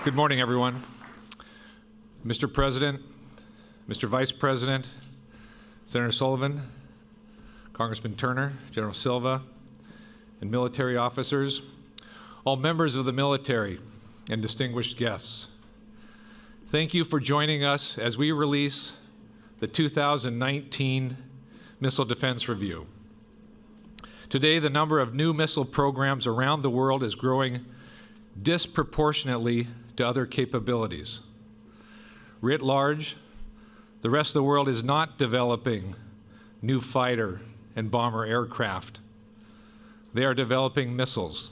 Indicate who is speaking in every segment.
Speaker 1: Good morning, everyone. Mr. President, Mr. Vice President, Senator Sullivan, Congressman Turner, General Silva, and military officers, all members of the military, and distinguished guests. Thank you for joining us as we release the 2019 Missile Defense Review. Today, the number of new missile programs around the world is growing disproportionately to other capabilities. Writ large, the rest of the world is not developing new fighter and bomber aircraft. They are developing missiles.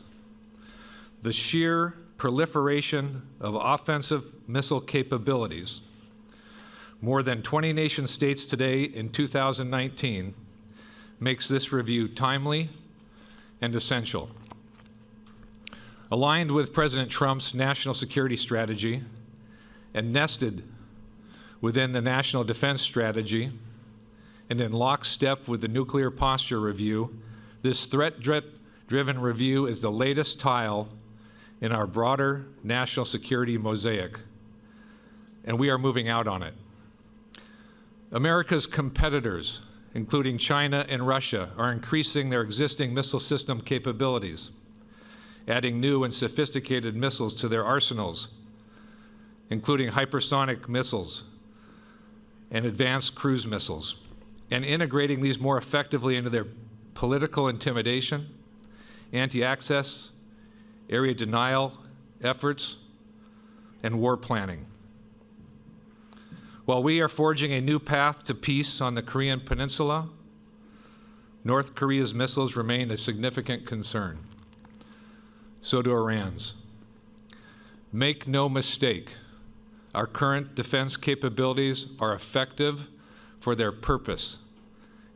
Speaker 1: The sheer proliferation of offensive missile capabilities, more than 20 nation states today in 2019, makes this review timely and essential. Aligned with President Trump's national security strategy and nested within the National Defense Strategy and in lockstep with the Nuclear Posture Review, this threat-driven review is the latest tile in our broader national security mosaic, and we are moving out on it. America's competitors, including China and Russia, are increasing their existing missile system capabilities, adding new and sophisticated missiles to their arsenals, including hypersonic missiles and advanced cruise missiles, and integrating these more effectively into their political intimidation, anti-access, area denial efforts, and war planning. While we are forging a new path to peace on the Korean Peninsula, North Korea's missiles remain a significant concern. So do Iran's. Make no mistake, our current defense capabilities are effective for their purpose,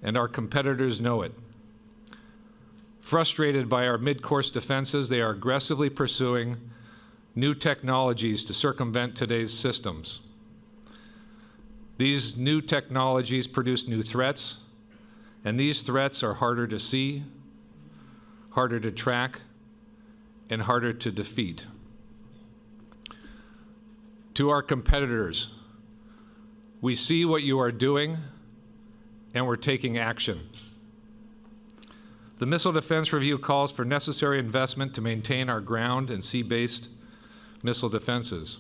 Speaker 1: and our competitors know it. Frustrated by our mid-course defenses, they are aggressively pursuing new technologies to circumvent today's systems. These new technologies produce new threats, and these threats are harder to see, harder to track, and harder to defeat. To our competitors, we see what you are doing, and we're taking action. The Missile Defense Review calls for necessary investment to maintain our ground and sea-based missile defenses.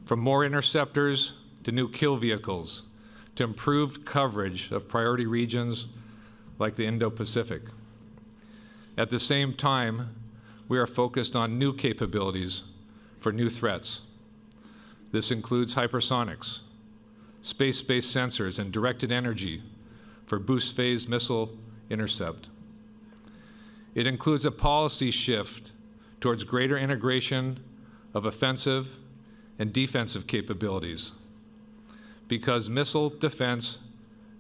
Speaker 1: From more interceptors to new kill vehicles, to improved coverage of priority regions like the Indo-Pacific. At the same time, we are focused on new capabilities for new threats. This includes hypersonics, space-based sensors, and directed energy for boost phase missile intercept. It includes a policy shift towards greater integration of offensive and defensive capabilities, because missile defense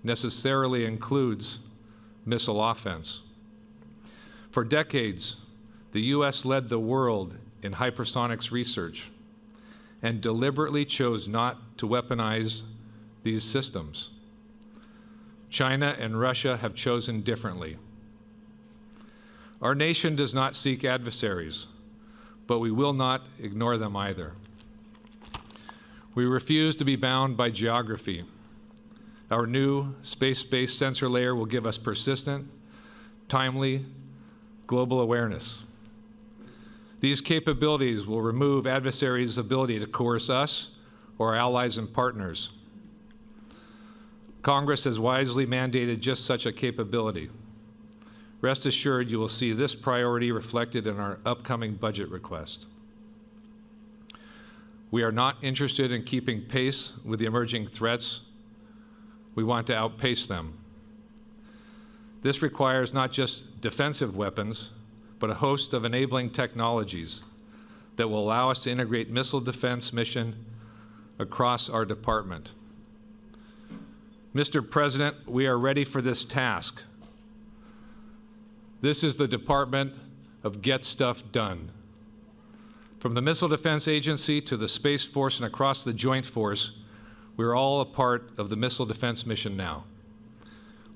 Speaker 1: necessarily includes missile offense. For decades, the U.S. led the world in hypersonics research and deliberately chose not to weaponize these systems. China and Russia have chosen differently. Our nation does not seek adversaries, but we will not ignore them either. We refuse to be bound by geography. Our new space-based sensor layer will give us persistent, timely, global awareness. These capabilities will remove adversaries' ability to coerce us or our allies and partners. Congress has wisely mandated just such a capability. Rest assured you will see this priority reflected in our upcoming budget request. We are not interested in keeping pace with the emerging threats. We want to outpace them. This requires not just defensive weapons, but a host of enabling technologies that will allow us to integrate missile defense mission across our department. Mr. President, we are ready for this task. This is the Department of Get Stuff Done. From the Missile Defense Agency to the Space Force and across the Joint Force, we're all a part of the missile defense mission now.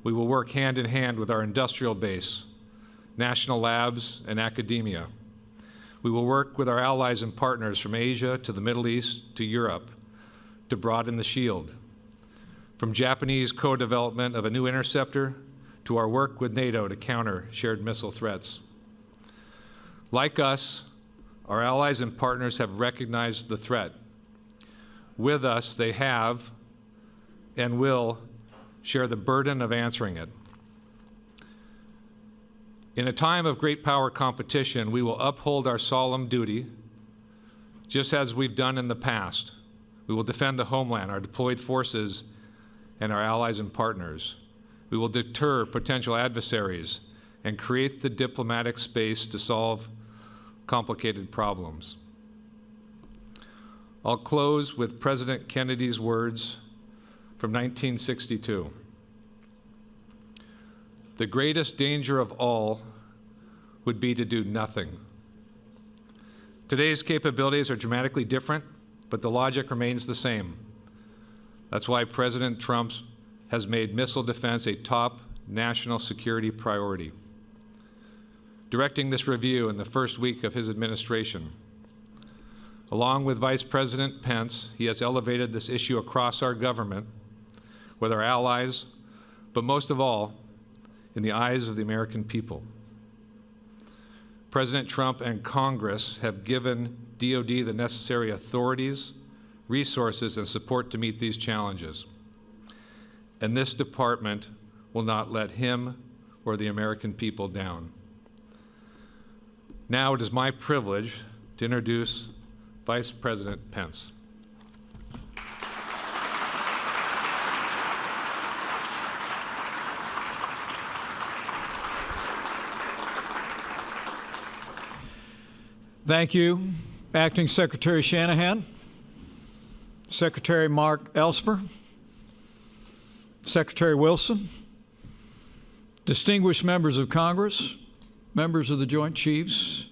Speaker 1: We will work hand in hand with our industrial base, national labs, and academia. We will work with our allies and partners from Asia to the Middle East to Europe to broaden the shield, from Japanese co-development of a new interceptor to our work with NATO to counter shared missile threats. Like us, our allies and partners have recognized the threat. With us, they have and will share the burden of answering it. In a time of great power competition, we will uphold our solemn duty, just as we've done in the past. We will defend the homeland, our deployed forces, and our allies and partners. We will deter potential adversaries and create the diplomatic space to solve complicated problems. I'll close with President Kennedy's words from 1962. The greatest danger of all would be to do nothing. Today's capabilities are dramatically different, but the logic remains the same. That's why President Trump has made missile defense a top national security priority. Directing this review in the first week of his administration, along with Vice President Pence, he has elevated this issue across our government, with our allies, but most of all, in the eyes of the American people. President Trump and Congress have given DoD the necessary authorities, resources, and support to meet these challenges. And this department will not let him or the American people down. Now it is my privilege to introduce Vice President Pence.
Speaker 2: Thank you, Acting Secretary Shanahan, Secretary Mark Elsper, Secretary Wilson, distinguished members of Congress, members of the Joint Chiefs,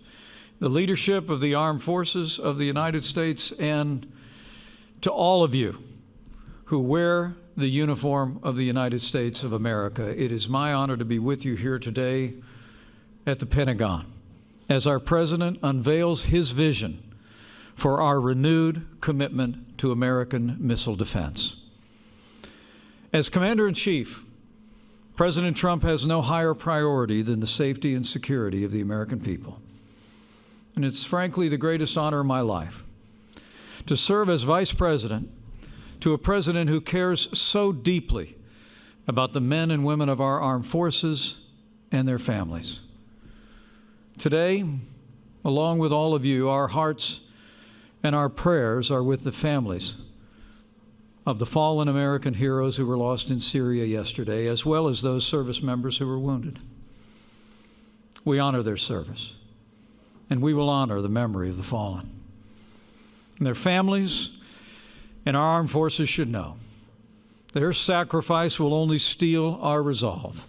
Speaker 2: the leadership of the Armed Forces of the United States, and to all of you who wear the uniform of the United States of America. It is my honor to be with you here today at the Pentagon as our President unveils his vision for our renewed commitment to American missile defense. As Commander-in-Chief, President Trump has no higher priority than the safety and security of the American people. And it's frankly the greatest honor of my life to serve as Vice President to a President who cares so deeply about the men and women of our armed forces and their families. Today, along with all of you, our hearts and our prayers are with the families of the fallen American heroes who were lost in Syria yesterday, as well as those service members who were wounded. We honor their service, and we will honor the memory of the fallen. And their families and our armed forces should know their sacrifice will only steel our resolve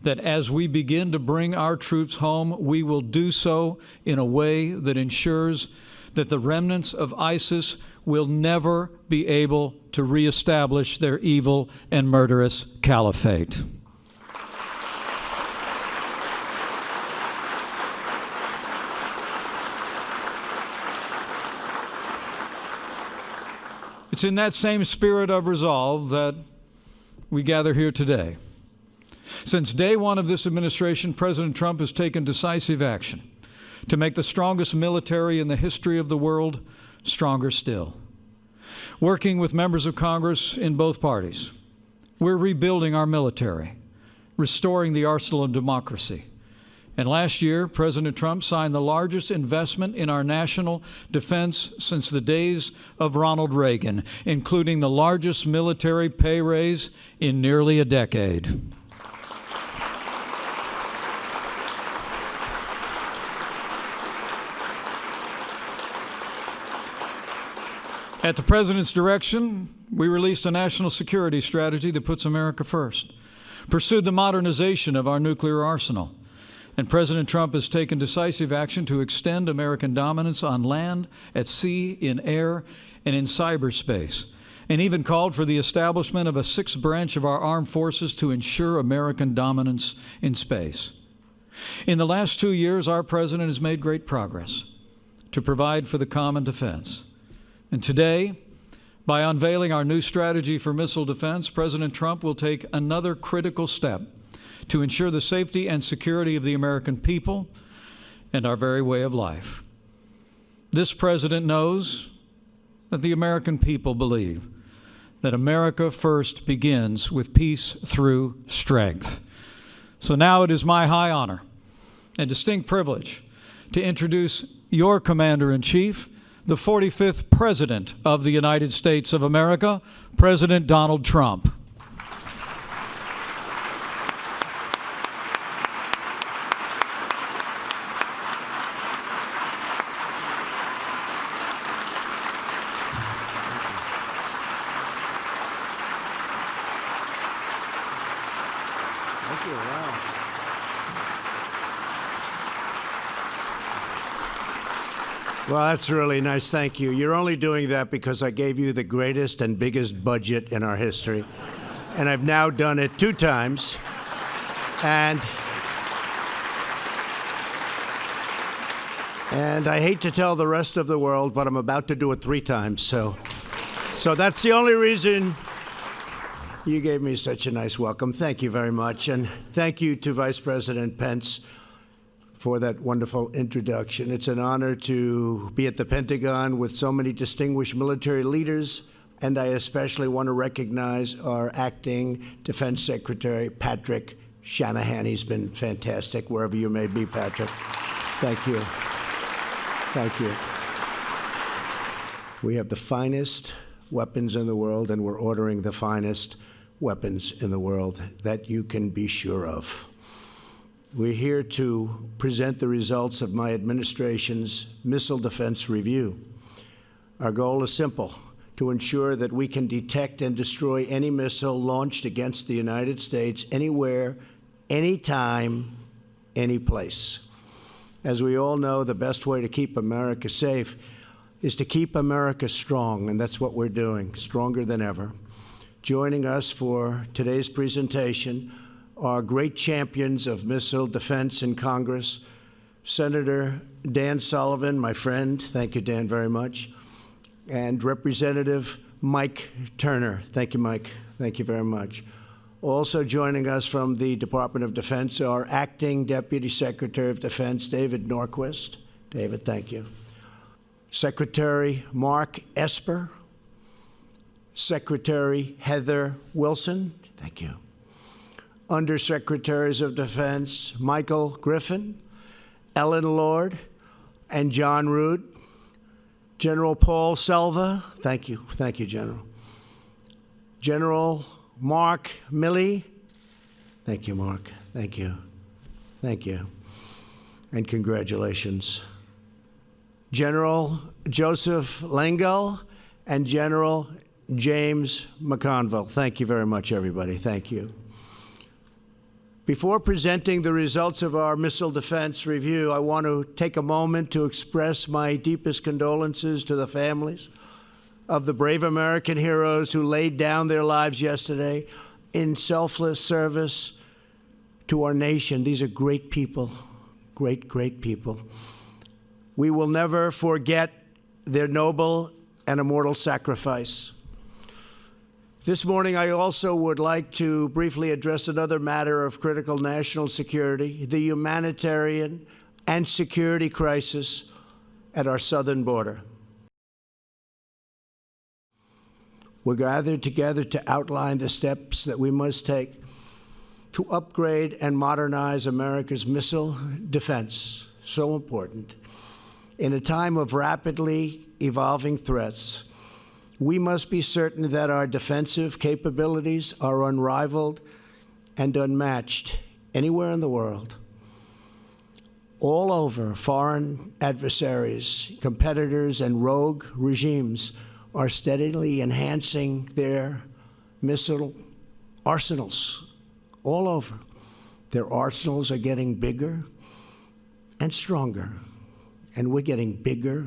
Speaker 2: that as we begin to bring our troops home, we will do so in a way that ensures that the remnants of ISIS will never be able to reestablish their evil and murderous caliphate. It's in that same spirit of resolve that we gather here today. Since day one of this administration, President Trump has taken decisive action to make the strongest military in the history of the world stronger still. Working with members of Congress in both parties, we're rebuilding our military, restoring the arsenal of democracy. And last year, President Trump signed the largest investment in our national defense since the days of Ronald Reagan, including the largest military pay raise in nearly a decade. At the President's direction, we released a national security strategy that puts America first, pursued the modernization of our nuclear arsenal, and President Trump has taken decisive action to extend American dominance on land, at sea, in air, and in cyberspace, and even called for the establishment of a sixth branch of our armed forces to ensure American dominance in space. In the last 2 years, our President has made great progress. to provide for the common defense. And today, by unveiling our new strategy for missile defense, President Trump will take another critical step to ensure the safety and security of the American people and our very way of life. This president knows that the American people believe that America first begins with peace through strength. So now it is my high honor and distinct privilege to introduce your Commander-in-Chief, the 45th President of the United States of America, President Donald Trump.
Speaker 3: Thank you. Wow. Well, that's really nice. Thank you. You're only doing that because I gave you the greatest and biggest budget in our history. And I've now done it 2 times. And I hate to tell the rest of the world, but I'm about to do it 3 times. So that's the only reason you gave me such a nice welcome. Thank you very much. And thank you to Vice President Pence for that wonderful introduction. It's an honor to be at the Pentagon with so many distinguished military leaders, and I especially want to recognize our acting Defense Secretary, Patrick Shanahan. He's been fantastic, wherever you may be, Patrick. Thank you. Thank you. We have the finest weapons in the world, and we're ordering the finest weapons in the world that you can be sure of. We're here to present the results of my administration's missile defense review. Our goal is simple: to ensure that we can detect and destroy any missile launched against the United States anywhere, anytime, any place. As we all know, the best way to keep America safe is to keep America strong, and that's what we're doing, stronger than ever. Joining us for today's presentation are great champions of missile defense in Congress, Senator Dan Sullivan, my friend, thank you, Dan, very much, and Representative Mike Turner. Thank you, Mike. Thank you very much. Also joining us from the Department of Defense are Acting Deputy Secretary of Defense David Norquist. David, thank you. Secretary Mark Esper, Secretary Heather Wilson, thank you. Undersecretaries of Defense Michael Griffin, Ellen Lord, and John Rood. General Paul Selva, thank you, General. General Mark Milley, thank you, Mark, thank you, and congratulations. General Joseph Langell and General James McConville. Thank you very much, everybody. Thank you. Before presenting the results of our missile defense review, I want to take a moment to express my deepest condolences to the families of the brave American heroes who laid down their lives yesterday in selfless service to our nation. These are great people, great, great people. We will never forget their noble and immortal sacrifice. This morning, I also would like to briefly address another matter of critical national security, the humanitarian and security crisis at our southern border. We're gathered together to outline the steps that we must take to upgrade and modernize America's missile defense, so important. In a time of rapidly evolving threats, we must be certain that our defensive capabilities are unrivaled and unmatched anywhere in the world. All over, foreign adversaries, competitors, and rogue regimes are steadily enhancing their missile arsenals all over. Their arsenals are getting bigger and stronger, and we're getting bigger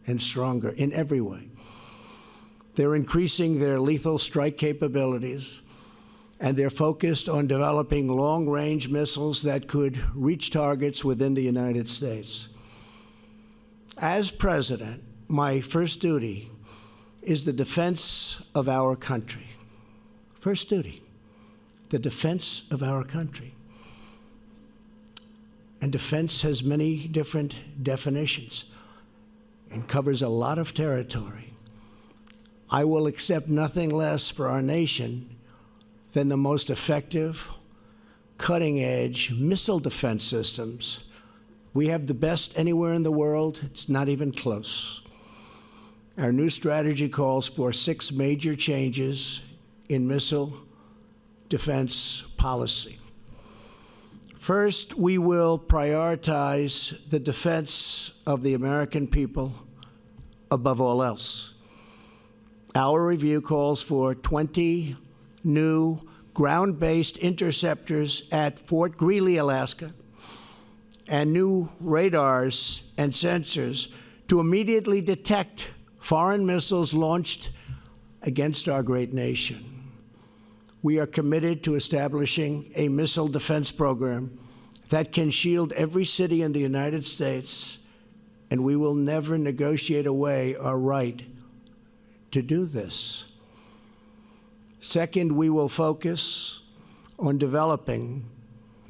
Speaker 3: and stronger in every way. They're increasing their lethal strike capabilities, and they're focused on developing long-range missiles that could reach targets within the United States. As president, my first duty is the defense of our country. First duty, the defense of our country. And defense has many different definitions and covers a lot of territory. I will accept nothing less for our nation than the most effective, cutting-edge missile defense systems. We have the best anywhere in the world. It's not even close. Our new strategy calls for 6 major changes in missile defense policy. First, we will prioritize the defense of the American people above all else. Our review calls for 20 new ground-based interceptors at Fort Greely, Alaska, and new radars and sensors to immediately detect foreign missiles launched against our great nation. We are committed to establishing a missile defense program that can shield every city in the United States, and we will never negotiate away our right to do this. Second, we will focus on developing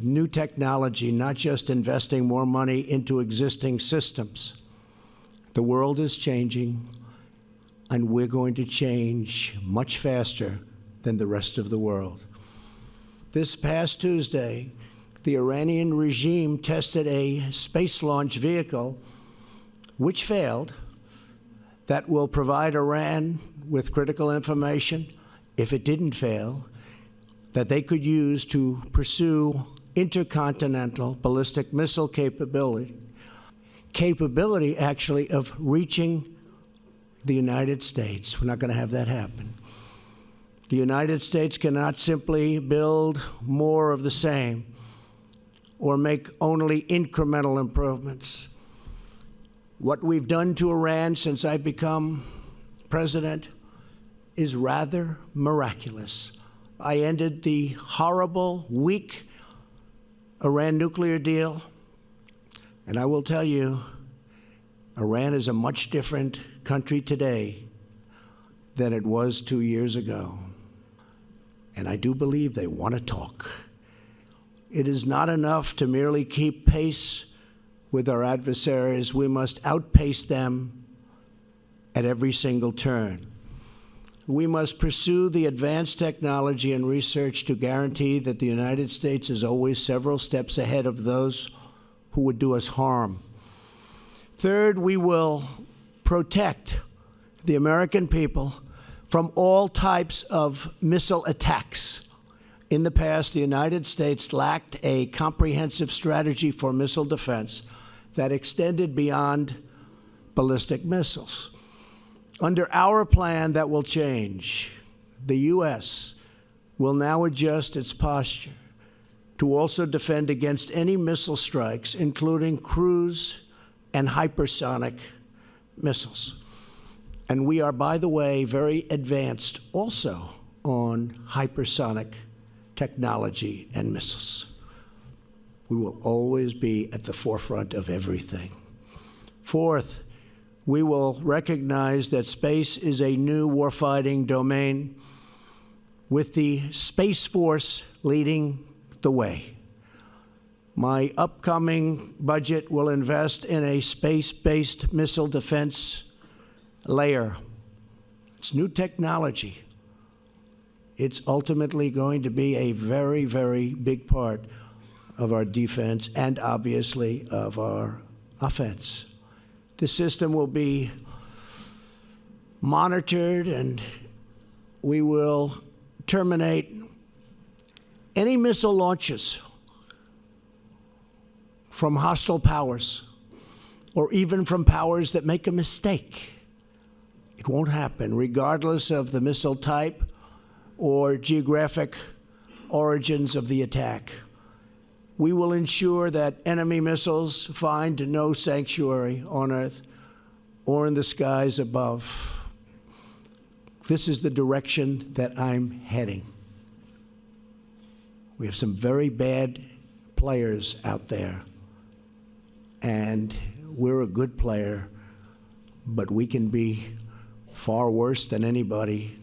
Speaker 3: new technology, not just investing more money into existing systems. The world is changing, and we're going to change much faster than the rest of the world. This past Tuesday, the Iranian regime tested a space launch vehicle which failed that will provide Iran with critical information, if it didn't fail, that they could use to pursue intercontinental ballistic missile capability actually of reaching the United States. We're not going to have that happen. The United States cannot simply build more of the same or make only incremental improvements. What we've done to Iran since I've become president is rather miraculous. I ended the horrible, weak Iran nuclear deal, and I will tell you, Iran is a much different country today than it was 2 years ago. And I do believe they want to talk. It is not enough to merely keep pace with our adversaries. We must outpace them at every single turn. We must pursue the advanced technology and research to guarantee that the United States is always several steps ahead of those who would do us harm. Third, we will protect the American people from all types of missile attacks. In the past, the United States lacked a comprehensive strategy for missile defense that extended beyond ballistic missiles. Under our plan, that will change. The U.S. will now adjust its posture to also defend against any missile strikes, including cruise and hypersonic missiles. And we are, by the way, very advanced also on hypersonic technology and missiles. We will always be at the forefront of everything. Fourth, we will recognize that space is a new warfighting domain, with the Space Force leading the way. My upcoming budget will invest in a space-based missile defense layer. It's new technology. It's ultimately going to be a very, very big part of our defense and obviously of our offense. The system will be monitored, and we will terminate any missile launches from hostile powers or even from powers that make a mistake. It won't happen, regardless of the missile type or geographic origins of the attack. We will ensure that enemy missiles find no sanctuary on Earth or in the skies above. This is the direction that I'm heading. We have some very bad players out there, and we're a good player but we can be far worse than anybody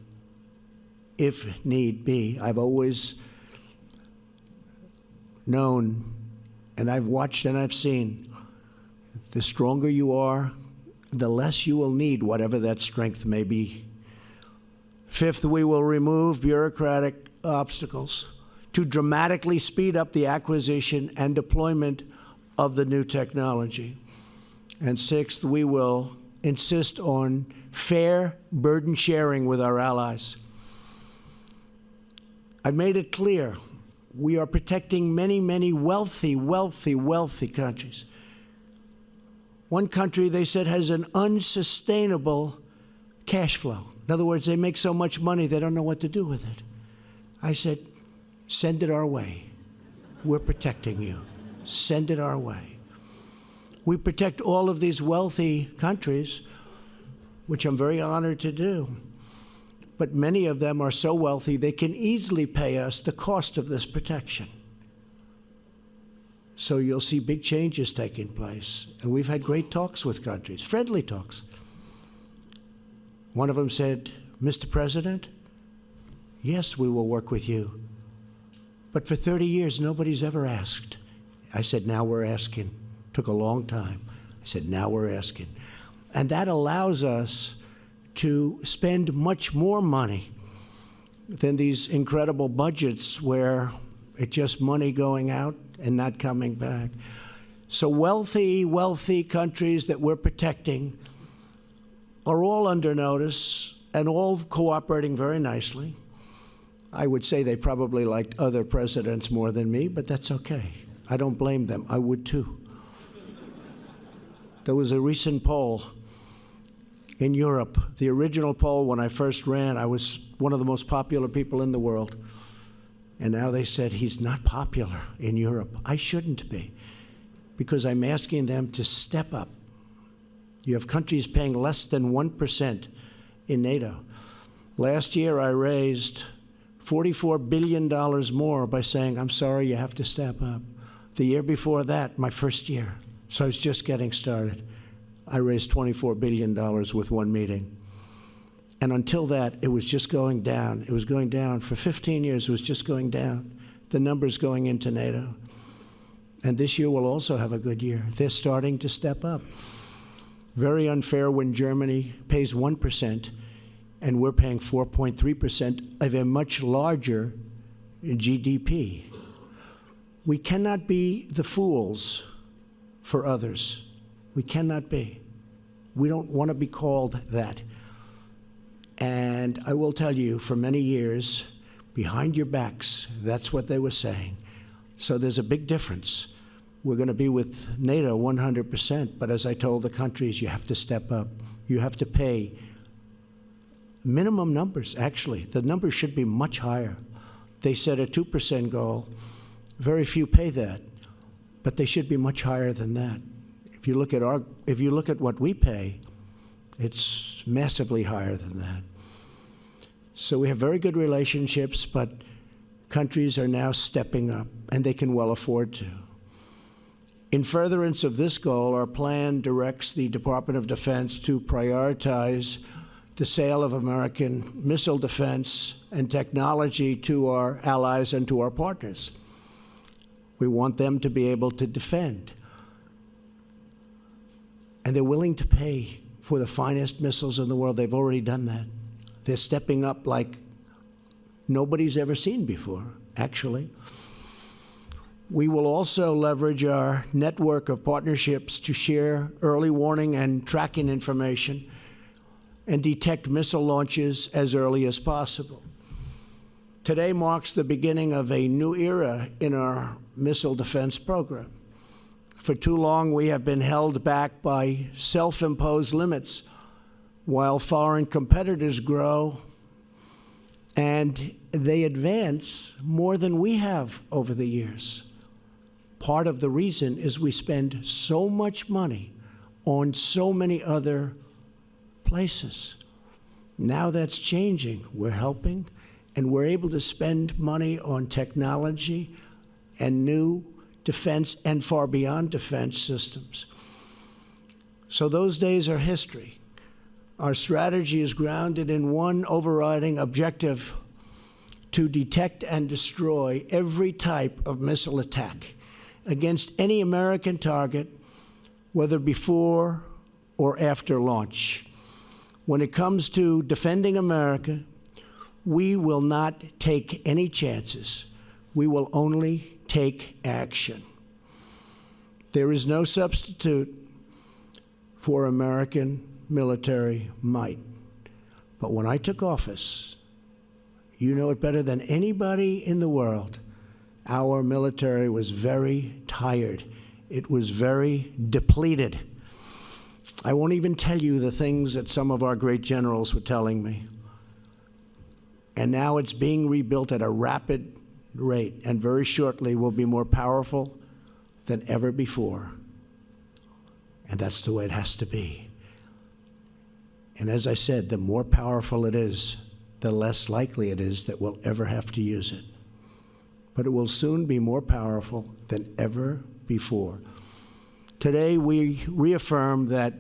Speaker 3: if need be. I've always known, and I've watched and I've seen, the stronger you are, the less you will need whatever that strength may be. Fifth, we will remove bureaucratic obstacles to dramatically speed up the acquisition and deployment of the new technology. And sixth, we will insist on fair burden sharing with our allies. I've made it clear we are protecting many, many wealthy countries. One country, they said, has an unsustainable cash flow. In other words, they make so much money they don't know what to do with it. I said, send it our way. We're protecting you. Send it our way. We protect all of these wealthy countries, which I'm very honored to do. But many of them are so wealthy they can easily pay us the cost of this protection. So you'll see big changes taking place. And we've had great talks with countries, friendly talks. One of them said, Mr. President, yes, we will work with you. But for 30 years, nobody's ever asked. I said, now we're asking. Took a long time. I said, now we're asking. And that allows us to spend much more money than these incredible budgets where it's just money going out and not coming back. So wealthy countries that we're protecting are all under notice and all cooperating very nicely. I would say they probably liked other presidents more than me, but that's okay. I don't blame them. I would too. There was a recent poll in Europe. The original poll, when I first ran, I was one of the most popular people in the world. And now they said he's not popular in Europe. I shouldn't be, because I'm asking them to step up. You have countries paying less than 1% in NATO. Last year, I raised $44 billion more by saying, I'm sorry, you have to step up. The year before that, my first year, so I was just getting started, I raised $24 billion with one meeting. And until that, it was just going down. It was going down. For 15 years, it was just going down. The numbers going into NATO. And this year will also have a good year. They're starting to step up. Very unfair when Germany pays 1%, and we're paying 4.3% of a much larger GDP. We cannot be the fools for others. We cannot be. We don't want to be called that. And I will tell you, for many years, behind your backs, that's what they were saying. So there's a big difference. We're going to be with NATO 100%, but as I told the countries, you have to step up. You have to pay minimum numbers, actually. The numbers should be much higher. They set a 2% goal. Very few pay that, but they should be much higher than that. If you look at what we pay, it's massively higher than that. So we have very good relationships, but countries are now stepping up, and they can well afford to. In furtherance of this goal, our plan directs the Department of Defense to prioritize the sale of American missile defense and technology to our allies and to our partners. We want them to be able to defend. And they're willing to pay for the finest missiles in the world. They've already done that. They're stepping up like nobody's ever seen before, actually. We will also leverage our network of partnerships to share early warning and tracking information and detect missile launches as early as possible. Today marks the beginning of a new era in our missile defense program. For too long, we have been held back by self-imposed limits while foreign competitors grow and they advance more than we have over the years. Part of the reason is we spend so much money on so many other places. Now that's changing. We're helping, and we're able to spend money on technology and new defense and far beyond defense systems. So those days are history. Our strategy is grounded in one overriding objective: to detect and destroy every type of missile attack against any American target, whether before or after launch. When it comes to defending America, we will not take any chances. We will only take action. There is no substitute for American military might. But when I took office, you know it better than anybody in the world, our military was very tired. It was very depleted. I won't even tell you the things that some of our great generals were telling me. And now it's being rebuilt at a rapid rate, and very shortly will be more powerful than ever before. And that's the way it has to be. And as I said, the more powerful it is, the less likely it is that we'll ever have to use it. But it will soon be more powerful than ever before. Today, we reaffirm that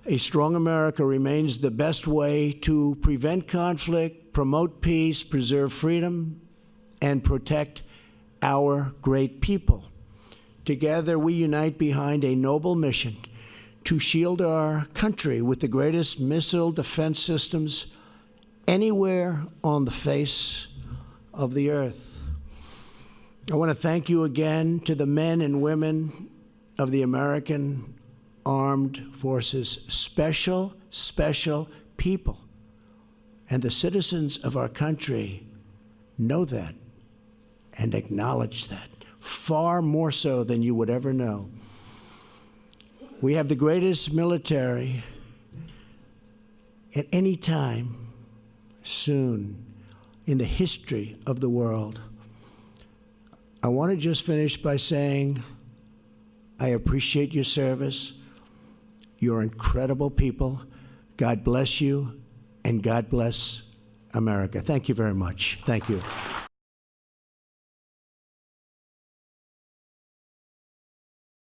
Speaker 3: a strong America remains the best way to prevent conflict, promote peace, preserve freedom, and protect our great people. Together, we unite behind a noble mission to shield our country with the greatest missile defense systems anywhere on the face of the earth. I want to thank you again to the men and women of the American Armed Forces, special people. And the citizens of our country know that and acknowledge that, far more so than you would ever know. We have the greatest military at any time soon in the history of the world. I want to just finish by saying I appreciate your service. You're incredible people. God bless you, and God bless America. Thank you very much. Thank you.